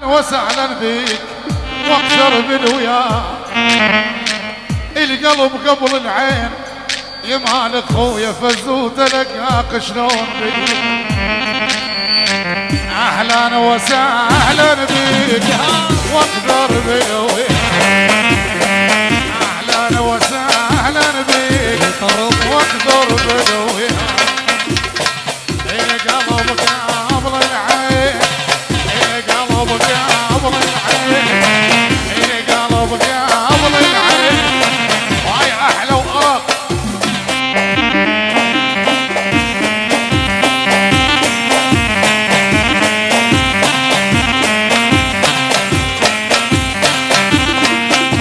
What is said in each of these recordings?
وسهلا بيك واقدر بالويا القلب قبل العين يمال خويا فزوت لقاك شلون بيك اهلا وسهلا بيك واقدر بالويا اهلا وسهلا بيك واقدر بالويا القلب قبل العين القلب قبل العين القلب قبل العين وهاي احلى وارق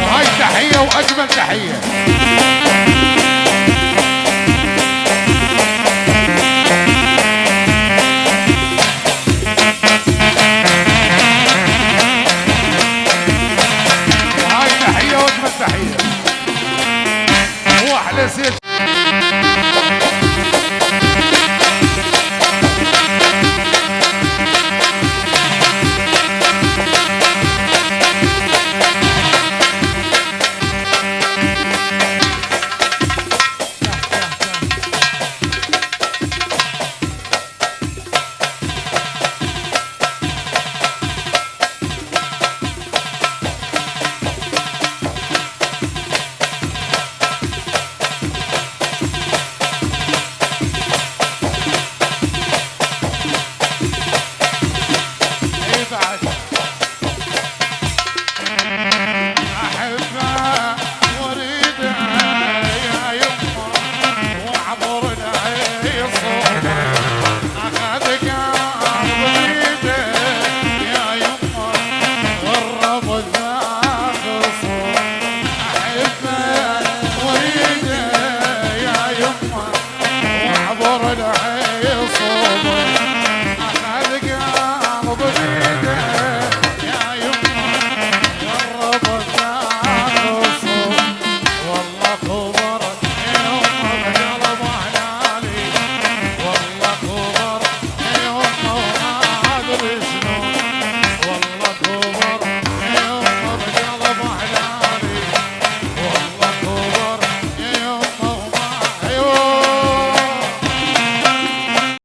وهاي تحيه واجمل تحيه تحية واحلى سير العين صوبك